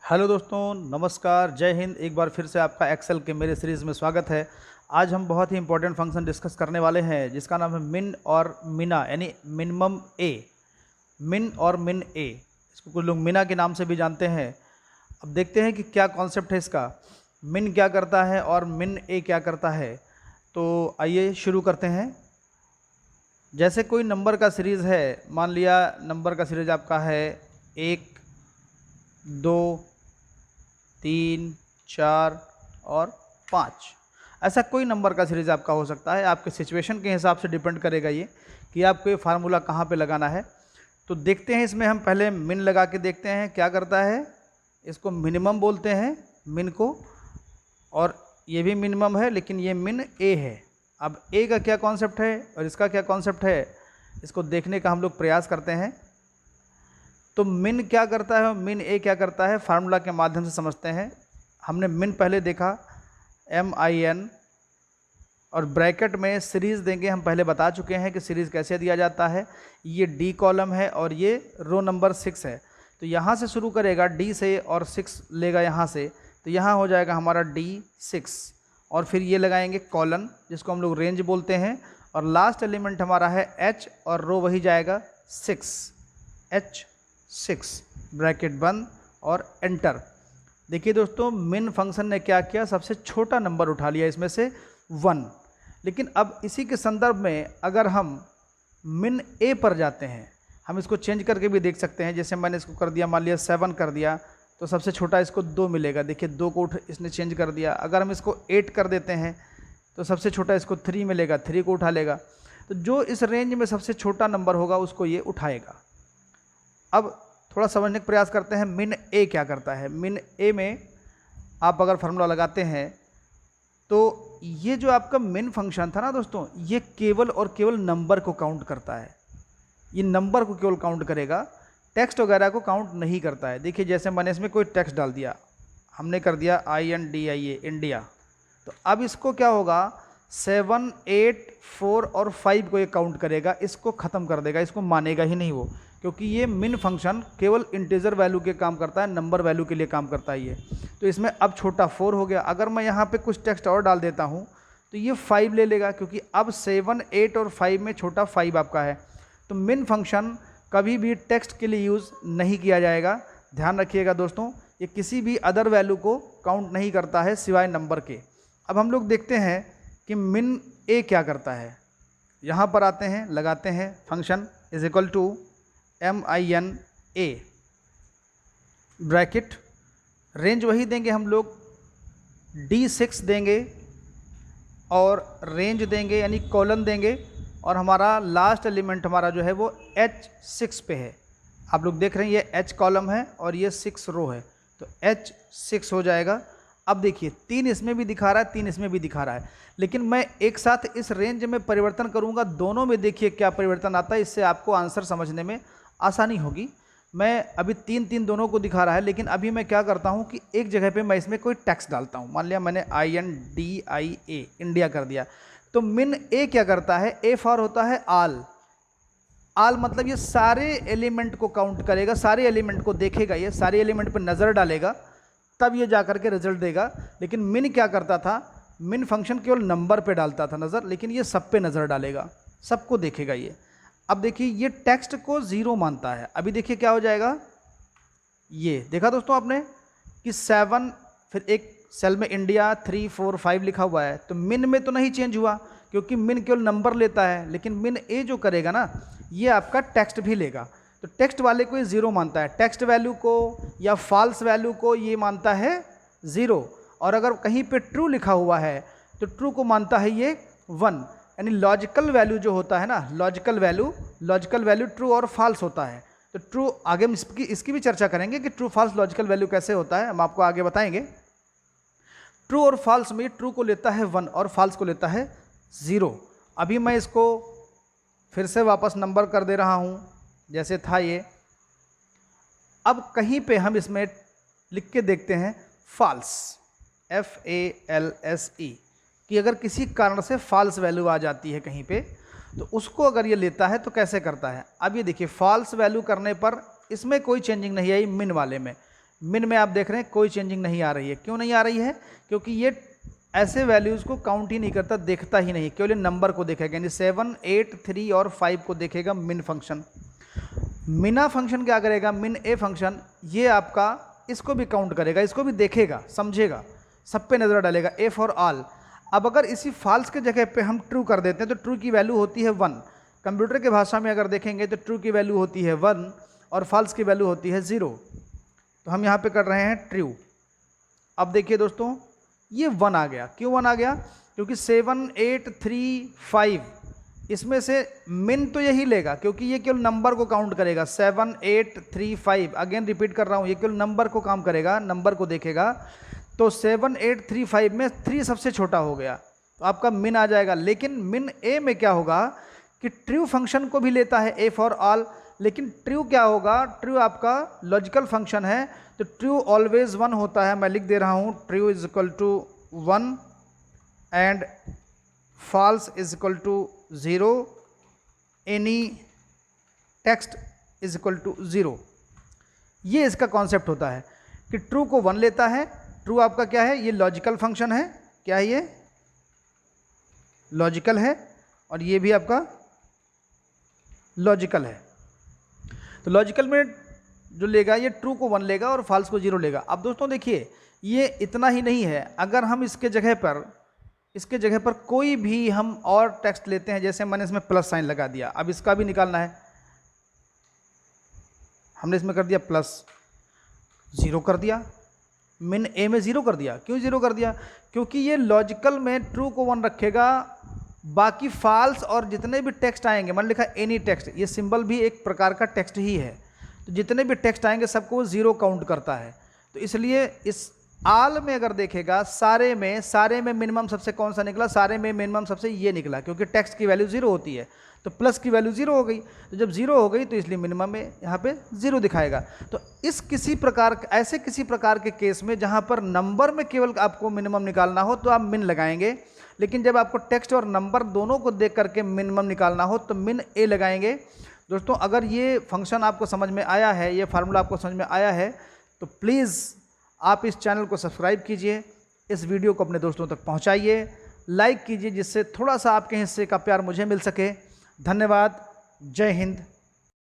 Hello दोस्तों, नमस्कार, जय हिंद। एक बार फिर से आपका एक्सेल के मेरे सीरीज़ में स्वागत है। आज हम बहुत ही इंपॉर्टेंट फंक्शन डिस्कस करने वाले हैं जिसका नाम है मिन और मिना, यानी मिनिमम ए। मिन और मिन ए, इसको कुछ लोग मिना के नाम से भी जानते हैं। अब देखते हैं कि क्या कॉन्सेप्ट है इसका, मिन क्या करता है और मिन ए क्या करता है। तो आइए शुरू करते हैं। जैसे कोई नंबर का सीरीज़ है, मान लिया नंबर का सीरीज़ आपका है 1, 2, 3, 4 और 5। ऐसा कोई नंबर का सीरीज़ आपका हो सकता है। आपके सिचुएशन के हिसाब से डिपेंड करेगा ये कि आपको ये फार्मूला कहाँ पे लगाना है। तो देखते हैं, इसमें हम पहले मिन लगा के देखते हैं क्या करता है। इसको मिनिमम बोलते हैं, मिन को, और ये भी मिनिमम है लेकिन ये मिन ए है। अब ए का क्या कॉन्सेप्ट है और इसका क्या कॉन्सेप्ट है, इसको देखने का हम लोग प्रयास करते हैं। तो मिन क्या करता है और मिन ए क्या करता है, फार्मूला के माध्यम से समझते हैं। हमने मिन पहले देखा, MIN, और ब्रैकेट में सीरीज़ देंगे। हम पहले बता चुके हैं कि सीरीज़ कैसे दिया जाता है। ये D कॉलम है और ये रो नंबर 6 है। तो यहाँ से शुरू करेगा D से और 6 लेगा यहाँ से, तो यहाँ हो जाएगा हमारा D6, और फिर ये लगाएंगे कॉलन जिसको हम लोग रेंज बोलते हैं, और लास्ट एलिमेंट हमारा है H और रो वही जाएगा 6, H6, ब्रैकेट बंद और एंटर। देखिए दोस्तों, मिन फंक्शन ने क्या किया, सबसे छोटा नंबर उठा लिया इसमें से 1। लेकिन अब इसी के संदर्भ में अगर हम मिन ए पर जाते हैं, हम इसको चेंज करके भी देख सकते हैं। जैसे मैंने इसको कर दिया, मान लिया 7 कर दिया, तो सबसे छोटा इसको 2 मिलेगा। देखिए 2 को इसने चेंज कर दिया। अगर हम इसको 8 कर देते हैं तो सबसे छोटा इसको 3 मिलेगा, 3 को उठा लेगा। तो जो इस रेंज में सबसे छोटा नंबर होगा उसको ये उठाएगा। अब थोड़ा समझने का प्रयास करते हैं मिन ए क्या करता है। मिन ए में आप अगर फार्मूला लगाते हैं तो ये जो आपका मिन फंक्शन था ना दोस्तों, ये केवल और केवल नंबर को काउंट करता है। ये नंबर को केवल काउंट करेगा, टेक्स्ट वगैरह को काउंट नहीं करता है। देखिए जैसे मैंने इसमें कोई टेक्स्ट डाल दिया, हमने कर दिया INDIA, इंडिया। तो अब इसको क्या होगा, 7, 8, 4 और 5 को ये काउंट करेगा, इसको ख़त्म कर देगा, इसको मानेगा ही नहीं वो, क्योंकि ये मिन फंक्शन केवल इंटीजर वैल्यू के काम करता है, नंबर वैल्यू के लिए काम करता है ये। तो इसमें अब छोटा 4 हो गया। अगर मैं यहाँ पे कुछ टेक्स्ट और डाल देता हूँ तो ये 5 ले लेगा, क्योंकि अब 7, 8 और 5 में छोटा 5 आपका है। तो मिन फंक्शन कभी भी टेक्स्ट के लिए यूज़ नहीं किया जाएगा, ध्यान रखिएगा दोस्तों। ये किसी भी अदर वैल्यू को काउंट नहीं करता है सिवाय नंबर के। अब हम लोग देखते हैं कि मिन ए क्या करता है। यहाँ पर आते हैं, लगाते हैं function is equal to MIN A, bracket, range वही देंगे हम लोग, D6 देंगे और रेंज देंगे यानी कॉलन देंगे, और हमारा लास्ट एलिमेंट हमारा जो है वो H6 पे है। आप लोग देख रहे हैं ये H कॉलम है और ये 6 रो है, तो H6 हो जाएगा। अब देखिए 3 इसमें भी दिखा रहा है, 3 इसमें भी दिखा रहा है, लेकिन मैं एक साथ इस रेंज में परिवर्तन करूंगा, दोनों में देखिए क्या परिवर्तन आता है। इससे आपको आंसर समझने में आसानी होगी। मैं अभी 3 दोनों को दिखा रहा है, लेकिन अभी मैं क्या करता हूं कि एक जगह पे मैं इसमें कोई टेक्स्ट डालता हूं। मान लिया मैंने INDIA, इंडिया कर दिया। तो मिन ए क्या करता है, ए फॉर होता है आल। आल मतलब ये सारे एलिमेंट को काउंट करेगा, सारे एलिमेंट को देखेगा, ये सारे एलिमेंट पर नज़र डालेगा, तब ये जा करके रिजल्ट देगा। लेकिन मिन क्या करता था, मिन फंक्शन केवल नंबर पे डालता था नज़र, लेकिन ये सब पे नज़र डालेगा, सबको देखेगा ये। अब देखिए ये टेक्स्ट को 0 मानता है। अभी देखिए क्या हो जाएगा, ये देखा दोस्तों आपने कि 7, फिर एक सेल में इंडिया 3, 4, 5 लिखा हुआ है। तो मिन में तो नहीं चेंज हुआ, क्योंकि मिन केवल नंबर लेता है, लेकिन मिन ए जो करेगा ना, ये आपका टेक्स्ट भी लेगा। तो टेक्स्ट वाले को ये 0 मानता है, टेक्स्ट वैल्यू को या फॉल्स वैल्यू को ये मानता है 0, और अगर कहीं पे ट्रू लिखा हुआ है तो ट्रू को मानता है ये 1। यानी लॉजिकल वैल्यू जो होता है ना, लॉजिकल वैल्यू ट्रू और फॉल्स होता है। तो ट्रू, आगे हम इसकी भी चर्चा करेंगे कि ट्रू फॉल्स लॉजिकल वैल्यू कैसे होता है, हम आपको आगे बताएंगे। ट्रू और फॉल्स में ट्रू को लेता है 1 और फॉल्स को लेता है 0। अभी मैं इसको फिर से वापस नंबर कर दे रहा हूँ जैसे था ये। अब कहीं पे हम इसमें लिख के देखते हैं फॉल्स, FALSE, कि अगर किसी कारण से फॉल्स वैल्यू आ जाती है कहीं पे, तो उसको अगर ये लेता है तो कैसे करता है। अब ये देखिए फॉल्स वैल्यू करने पर इसमें कोई चेंजिंग नहीं आई मिन वाले में, मिन में आप देख रहे हैं कोई चेंजिंग नहीं आ रही है। क्यों नहीं आ रही है? क्योंकि ये ऐसे वैल्यूज़ को काउंट ही नहीं करता, देखता ही नहीं, केवल नंबर को देखेगा, यानी 7, 8, 3 और 5 को देखेगा मिन फंक्शन। मिना फंक्शन क्या करेगा? मिन ए फंक्शन ये आपका इसको भी काउंट करेगा, इसको भी देखेगा, समझेगा, सब पे नज़र डालेगा, ए फॉर ऑल। अब अगर इसी फॉल्स के जगह पे हम ट्रू कर देते हैं तो ट्रू की वैल्यू होती है 1। कंप्यूटर के भाषा में अगर देखेंगे तो ट्रू की वैल्यू होती है 1 और फॉल्स की वैल्यू होती है 0। तो हम यहाँ पे कर रहे हैं ट्रू। अब देखिए दोस्तों, ये 1 आ गया। क्यों 1 आ गया? क्योंकि 7, 8, 3, 5 इसमें से मिन तो यही लेगा, क्योंकि ये केवल नंबर को काउंट करेगा। 7, 8, 3, 5 अगेन रिपीट कर रहा हूँ, ये केवल नंबर को काम करेगा, नंबर को देखेगा। तो 7, 8, 3, 5 में 3 सबसे छोटा हो गया, तो आपका मिन आ जाएगा। लेकिन मिन ए में क्या होगा कि ट्रू फंक्शन को भी लेता है, ए फॉर ऑल। लेकिन ट्रू क्या होगा? ट्रू आपका लॉजिकल फंक्शन है, तो ट्रू ऑलवेज 1 होता है। मैं लिख दे रहा हूँ, true is equal to 1 and false is equal to 0, any text is equal to 0। ये इसका कॉन्सेप्ट होता है कि ट्रू को 1 लेता है। ट्रू आपका क्या है? ये लॉजिकल फंक्शन है। क्या है ये? लॉजिकल है, और ये भी आपका लॉजिकल है। तो लॉजिकल में जो लेगा ये ट्रू को 1 लेगा और फॉल्स को 0 लेगा। अब दोस्तों देखिए, ये इतना ही नहीं है। अगर हम इसके जगह पर कोई भी हम और टेक्स्ट लेते हैं, जैसे मैंने इसमें प्लस साइन लगा दिया, अब इसका भी निकालना है। हमने इसमें कर दिया प्लस, 0 कर दिया, मिन ए में 0 कर दिया। क्यों 0 कर दिया? क्योंकि ये लॉजिकल में ट्रू को 1 रखेगा, बाकी फॉल्स और जितने भी टेक्स्ट आएंगे, मैंने लिखा एनी टेक्स्ट, ये सिंबल भी एक प्रकार का टेक्स्ट ही है, तो जितने भी टेक्स्ट आएंगे सबको 0 काउंट करता है। तो इसलिए इस आल में अगर देखेगा, सारे में मिनिमम सबसे कौन सा निकला? सारे में मिनिमम सबसे ये निकला, क्योंकि टेक्स्ट की वैल्यू 0 होती है, तो प्लस की वैल्यू 0 हो गई। तो जब 0 हो गई तो इसलिए मिनिमम में यहाँ पे 0 दिखाएगा। तो ऐसे किसी प्रकार के केस में जहाँ पर नंबर में केवल आपको मिनिमम निकालना हो तो आप मिन लगाएंगे, लेकिन जब आपको टेक्स्ट और नंबर दोनों को देख करके मिनिमम निकालना हो तो मिन ए लगाएंगे। दोस्तों, अगर ये फंक्शन आपको समझ में आया है, ये फार्मूला आपको समझ में आया है, तो प्लीज़ आप इस चैनल को सब्सक्राइब कीजिए, इस वीडियो को अपने दोस्तों तक पहुंचाइए, लाइक कीजिए, जिससे थोड़ा सा आपके हिस्से का प्यार मुझे मिल सके। धन्यवाद। जय हिंद।